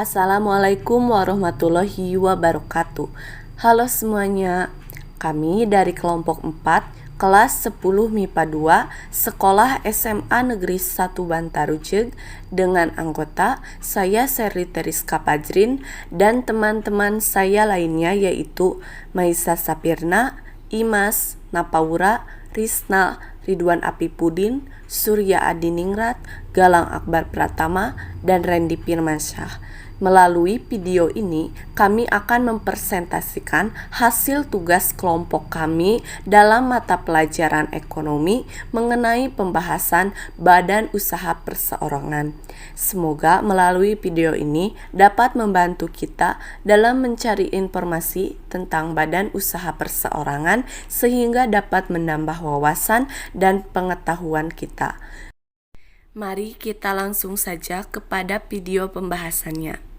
Assalamualaikum warahmatullahi wabarakatuh. Halo semuanya, kami dari kelompok 4, kelas 10 MIPA 2, Sekolah SMA Negeri 1 Bantarujeg, dengan anggota saya Sherly Teriska Pajrin dan teman-teman saya lainnya yaitu Maisa Sapirna, Imas, Napaura, Risna, Ridwan Apipudin, Surya Adiningrat, Galang Akbar Pratama, dan Randy Firmansyah. Melalui video ini, kami akan mempresentasikan hasil tugas kelompok kami dalam mata pelajaran ekonomi mengenai pembahasan badan usaha perseorangan. Semoga melalui video ini dapat membantu kita dalam mencari informasi tentang badan usaha perseorangan sehingga dapat menambah wawasan dan pengetahuan kita. Mari kita langsung saja kepada video pembahasannya.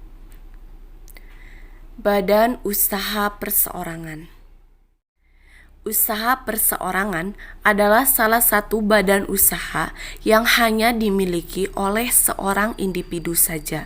Badan usaha perseorangan. Usaha perseorangan adalah salah satu badan usaha yang hanya dimiliki oleh seorang individu saja.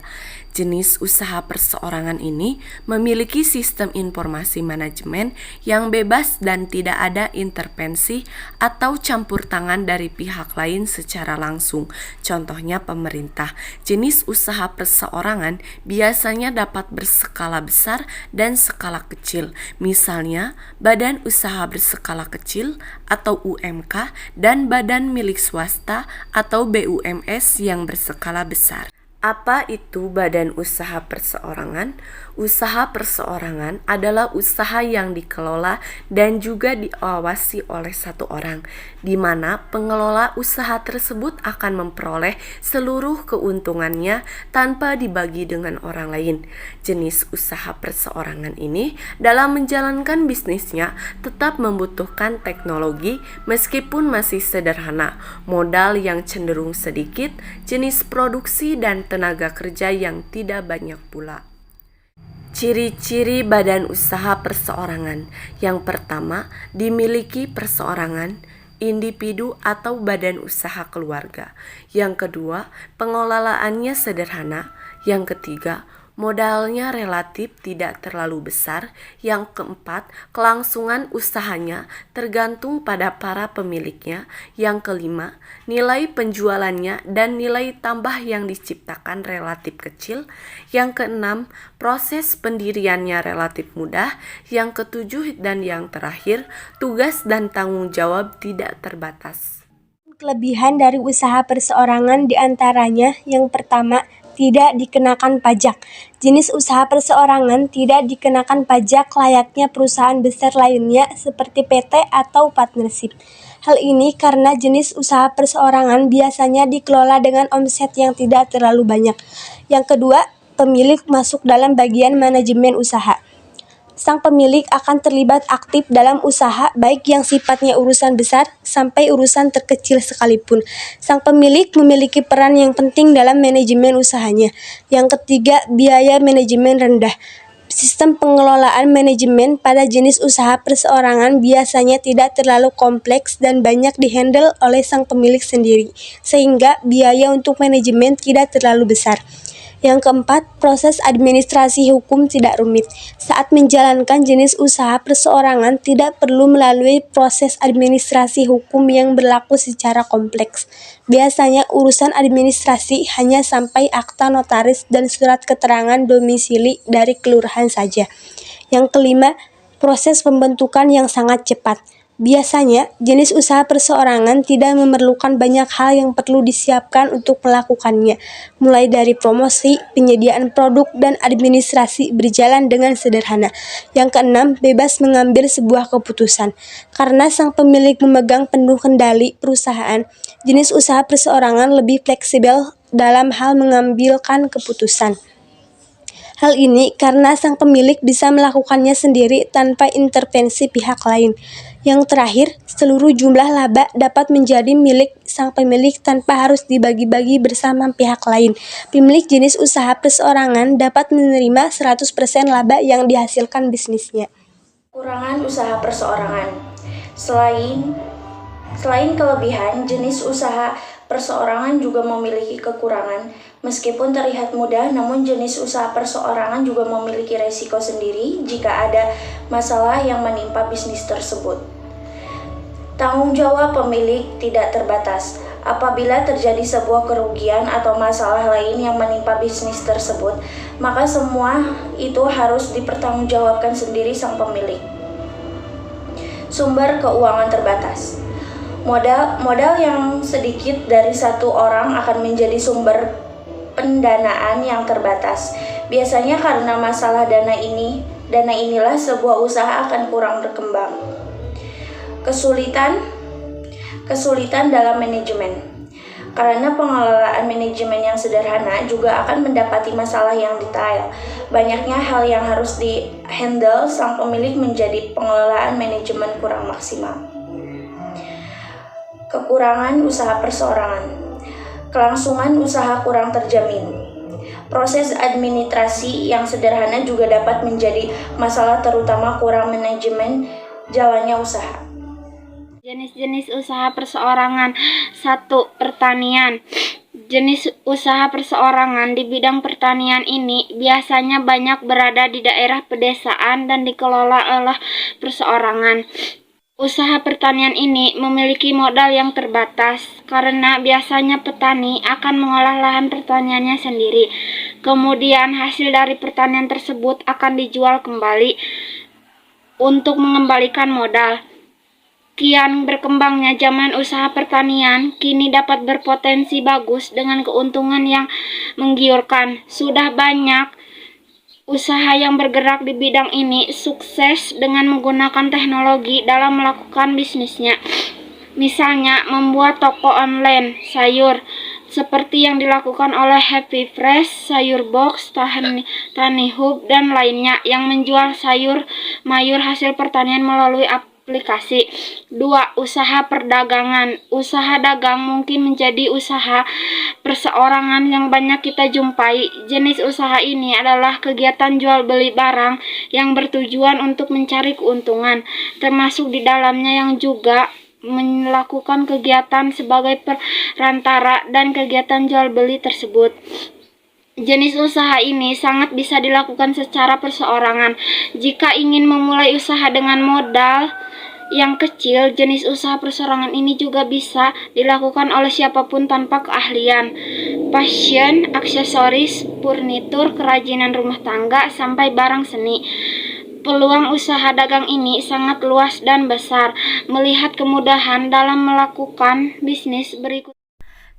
Jenis usaha perseorangan ini memiliki sistem informasi manajemen yang bebas dan tidak ada intervensi atau campur tangan dari pihak lain secara langsung. Contohnya pemerintah. Jenis usaha perseorangan biasanya dapat berskala besar dan skala kecil. Misalnya, badan usaha berskala kecil atau UMK dan badan milik swasta atau BUMS yang berskala besar. Apa itu badan usaha perseorangan? Usaha perseorangan adalah usaha yang dikelola dan juga diawasi oleh satu orang, di mana pengelola usaha tersebut akan memperoleh seluruh keuntungannya tanpa dibagi dengan orang lain. Jenis usaha perseorangan ini dalam menjalankan bisnisnya tetap membutuhkan teknologi meskipun masih sederhana, modal yang cenderung sedikit, jenis produksi dan tenaga kerja yang tidak banyak pula. Ciri-ciri badan usaha perseorangan. Yang pertama, dimiliki perseorangan, individu atau badan usaha keluarga. Yang kedua, pengelolaannya sederhana. Yang ketiga, modalnya relatif tidak terlalu besar. Yang keempat, kelangsungan usahanya tergantung pada para pemiliknya. Yang kelima, nilai penjualannya dan nilai tambah yang diciptakan relatif kecil. Yang keenam, proses pendiriannya relatif mudah. Yang ketujuh dan yang terakhir, tugas dan tanggung jawab tidak terbatas. Kelebihan dari usaha perseorangan diantaranya yang pertama, tidak dikenakan pajak. Jenis usaha perseorangan tidak dikenakan pajak layaknya perusahaan besar lainnya seperti PT atau partnership. Hal ini karena jenis usaha perseorangan biasanya dikelola dengan omset yang tidak terlalu banyak. Yang kedua, pemilik masuk dalam bagian manajemen usaha. Sang pemilik akan terlibat aktif dalam usaha baik yang sifatnya urusan besar sampai urusan terkecil sekalipun. Sang pemilik memiliki peran yang penting dalam manajemen usahanya. Yang ketiga, biaya manajemen rendah. Sistem pengelolaan manajemen pada jenis usaha perseorangan biasanya tidak terlalu kompleks dan banyak dihandle oleh sang pemilik sendiri, sehingga biaya untuk manajemen tidak terlalu besar. Yang keempat, proses administrasi hukum tidak rumit. Saat menjalankan jenis usaha perseorangan tidak perlu melalui proses administrasi hukum yang berlaku secara kompleks. Biasanya urusan administrasi hanya sampai akta notaris dan surat keterangan domisili dari kelurahan saja. Yang kelima, proses pembentukan yang sangat cepat. Biasanya, jenis usaha perseorangan tidak memerlukan banyak hal yang perlu disiapkan untuk melakukannya, mulai dari promosi, penyediaan produk, dan administrasi berjalan dengan sederhana. Yang keenam, bebas mengambil sebuah keputusan. Karena sang pemilik memegang penuh kendali perusahaan, jenis usaha perseorangan lebih fleksibel dalam hal mengambilkan keputusan. Hal ini karena sang pemilik bisa melakukannya sendiri tanpa intervensi pihak lain. Yang terakhir, seluruh jumlah laba dapat menjadi milik sang pemilik tanpa harus dibagi-bagi bersama pihak lain. Pemilik jenis usaha perseorangan dapat menerima 100% laba yang dihasilkan bisnisnya. Kekurangan usaha perseorangan. Selain kelebihan, jenis usaha perseorangan juga memiliki kekurangan. Meskipun terlihat mudah, namun jenis usaha perseorangan juga memiliki resiko sendiri jika ada masalah yang menimpa bisnis tersebut. Tanggung jawab pemilik tidak terbatas. Apabila terjadi sebuah kerugian atau masalah lain yang menimpa bisnis tersebut, maka semua itu harus dipertanggungjawabkan sendiri sang pemilik. Sumber keuangan terbatas. Modal yang sedikit dari satu orang akan menjadi sumber pendanaan yang terbatas. Biasanya karena masalah dana inilah sebuah usaha akan kurang berkembang. Kesulitan dalam manajemen. Karena pengelolaan manajemen yang sederhana juga akan mendapati masalah yang detail. Banyaknya hal yang harus di-handle sang pemilik menjadi pengelolaan manajemen kurang maksimal. Kekurangan usaha perseorangan. Kelangsungan usaha kurang terjamin. Proses administrasi yang sederhana juga dapat menjadi masalah, terutama kurang manajemen jalannya usaha. Jenis-jenis usaha perseorangan. 1. Pertanian. Jenis usaha perseorangan di bidang pertanian ini biasanya banyak berada di daerah pedesaan dan dikelola oleh perseorangan. Usaha pertanian ini memiliki modal yang terbatas karena biasanya petani akan mengolah lahan pertaniannya sendiri. Kemudian hasil dari pertanian tersebut akan dijual kembali untuk mengembalikan modal. Kian berkembangnya zaman usaha pertanian kini dapat berpotensi bagus dengan keuntungan yang menggiurkan. Sudah banyak usaha yang bergerak di bidang ini sukses dengan menggunakan teknologi dalam melakukan bisnisnya. Misalnya membuat toko online sayur seperti yang dilakukan oleh Happy Fresh, Sayur Box, Tani Hub, dan lainnya yang menjual sayur mayur hasil pertanian melalui aplikasi. 2. Usaha perdagangan. Usaha dagang mungkin menjadi usaha perseorangan yang banyak kita jumpai. Jenis usaha ini adalah kegiatan jual beli barang yang bertujuan untuk mencari keuntungan, termasuk di dalamnya yang juga melakukan kegiatan sebagai perantara dan kegiatan jual beli tersebut. Jenis usaha ini sangat bisa dilakukan secara perseorangan. Jika ingin memulai usaha dengan modal yang kecil, jenis usaha perseorangan ini juga bisa dilakukan oleh siapapun tanpa keahlian. Fashion, aksesoris, furnitur, kerajinan rumah tangga, sampai barang seni. Peluang usaha dagang ini sangat luas dan besar. Melihat kemudahan dalam melakukan bisnis berikut.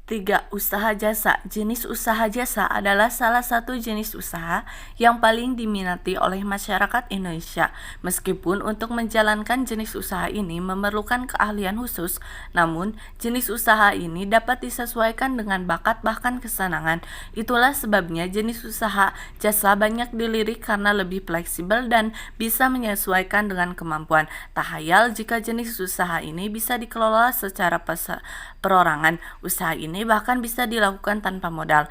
3. Usaha jasa. Jenis usaha jasa adalah salah satu jenis usaha yang paling diminati oleh masyarakat Indonesia. Meskipun untuk menjalankan jenis usaha ini memerlukan keahlian khusus, namun jenis usaha ini dapat disesuaikan dengan bakat bahkan kesenangan. Itulah sebabnya jenis usaha jasa banyak dilirik karena lebih fleksibel dan bisa menyesuaikan dengan kemampuan. Tak hayal jika jenis usaha ini bisa dikelola secara perorangan. Usaha ini bahkan bisa dilakukan tanpa modal.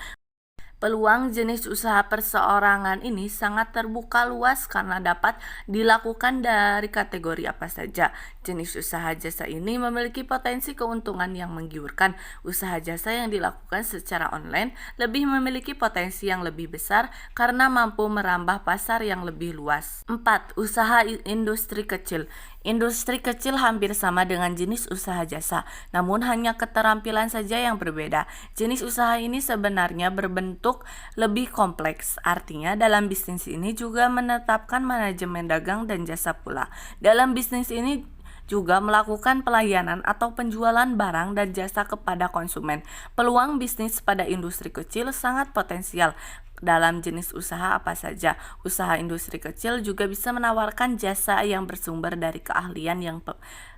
Peluang jenis usaha perseorangan ini sangat terbuka luas karena dapat dilakukan dari kategori apa saja. Jenis usaha jasa ini memiliki potensi keuntungan yang menggiurkan. Usaha jasa yang dilakukan secara online lebih memiliki potensi yang lebih besar karena mampu merambah pasar yang lebih luas. 4. Usaha industri kecil. Industri kecil hampir sama dengan jenis usaha jasa, namun hanya keterampilan saja yang berbeda. Jenis usaha ini sebenarnya berbentuk lebih kompleks, artinya dalam bisnis ini juga menetapkan manajemen dagang dan jasa pula. Dalam bisnis ini juga melakukan pelayanan atau penjualan barang dan jasa kepada konsumen. Peluang bisnis pada industri kecil sangat potensial. Dalam jenis usaha apa saja, usaha industri kecil juga bisa menawarkan jasa yang bersumber dari keahlian yang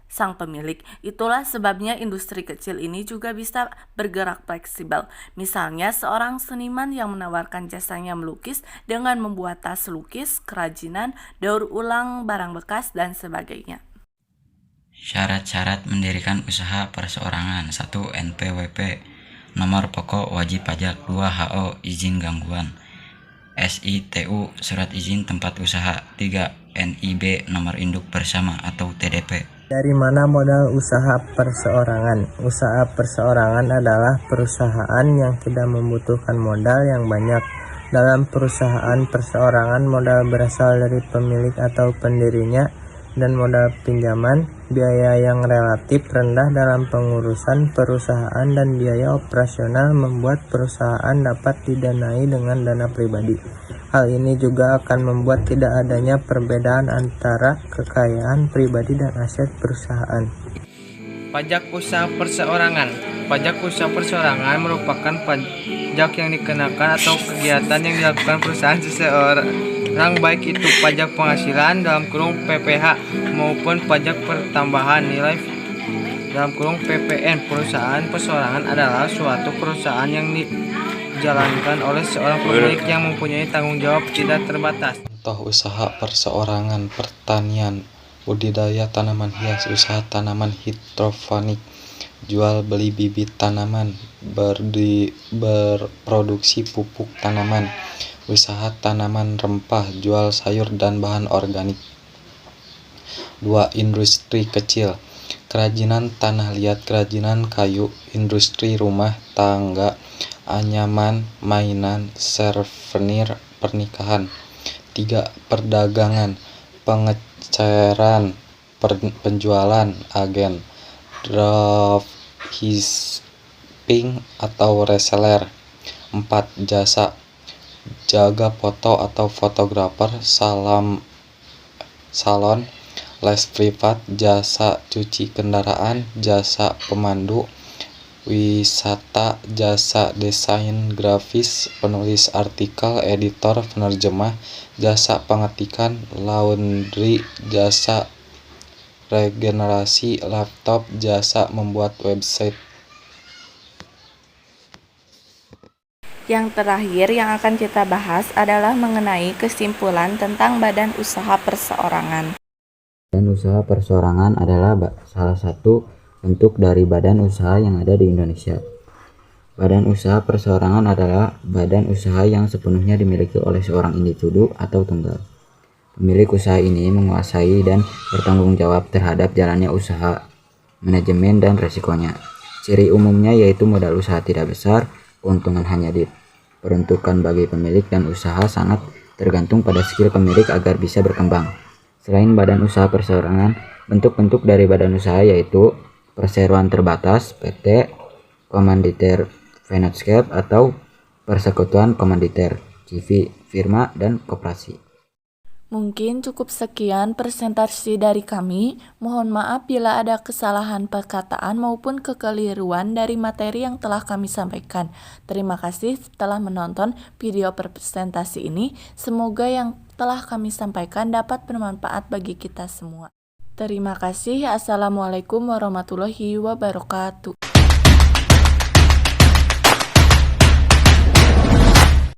sang pemilik. Itulah sebabnya industri kecil ini juga bisa bergerak fleksibel. Misalnya seorang seniman yang menawarkan jasanya melukis dengan membuat tas lukis, kerajinan, daur ulang barang bekas, dan sebagainya. Syarat-syarat mendirikan usaha perseorangan. 1. NPWP. Nomor pokok wajib pajak. 2. HO izin gangguan. SITU surat izin tempat usaha. 3. NIB nomor induk bersama atau TDP. Dari mana modal usaha perseorangan? Usaha perseorangan adalah perusahaan yang tidak membutuhkan modal yang banyak. Dalam perusahaan perseorangan, modal berasal dari pemilik atau pendirinya, dan modal pinjaman, biaya yang relatif rendah dalam pengurusan perusahaan, dan biaya operasional membuat perusahaan dapat didanai dengan dana pribadi. Hal ini juga akan membuat tidak adanya perbedaan antara kekayaan pribadi dan aset perusahaan. Pajak usaha perseorangan. Pajak usaha perseorangan merupakan pajak yang dikenakan atau kegiatan yang dilakukan perusahaan seseorang, baik itu pajak penghasilan (PPh) maupun pajak pertambahan nilai (PPN). Perusahaan perseorangan adalah suatu perusahaan yang dijalankan oleh seorang pemilik yang mempunyai tanggung jawab tidak terbatas. Contoh usaha perseorangan: pertanian, budidaya tanaman hias, usaha tanaman hidroponik, jual beli bibit tanaman, berproduksi pupuk tanaman, usaha tanaman rempah, jual sayur dan bahan organik. 2. Industri kecil: kerajinan tanah liat, kerajinan kayu, industri rumah tangga, anyaman, mainan, souvenir, pernikahan. 3. Perdagangan: pengeceran, penjualan, agen, dropshipping atau reseller. 4. Jasa: jaga foto atau fotografer, salon, les privat, jasa cuci kendaraan, jasa pemandu wisata, jasa desain grafis, penulis artikel, editor, penerjemah, jasa pengetikan, laundry, jasa regenerasi laptop, jasa membuat website. Yang terakhir yang akan kita bahas adalah mengenai kesimpulan tentang badan usaha perseorangan. Badan usaha perseorangan adalah salah satu bentuk dari badan usaha yang ada di Indonesia. Badan usaha perseorangan adalah badan usaha yang sepenuhnya dimiliki oleh seorang individu atau tunggal. Pemilik usaha ini menguasai dan bertanggung jawab terhadap jalannya usaha, manajemen, dan resikonya. Ciri umumnya yaitu modal usaha tidak besar, keuntungan hanya diperuntukkan bagi pemilik, dan usaha sangat tergantung pada skill pemilik agar bisa berkembang. Selain badan usaha perseorangan, bentuk-bentuk dari badan usaha yaitu perseroan terbatas (PT), komanditer Fenotscape atau persekutuan komanditer (CV), firma, dan koperasi. Mungkin cukup sekian presentasi dari kami. Mohon maaf bila ada kesalahan perkataan maupun kekeliruan dari materi yang telah kami sampaikan. Terima kasih telah menonton video presentasi ini. Semoga yang telah kami sampaikan dapat bermanfaat bagi kita semua. Terima kasih. Assalamualaikum warahmatullahi wabarakatuh.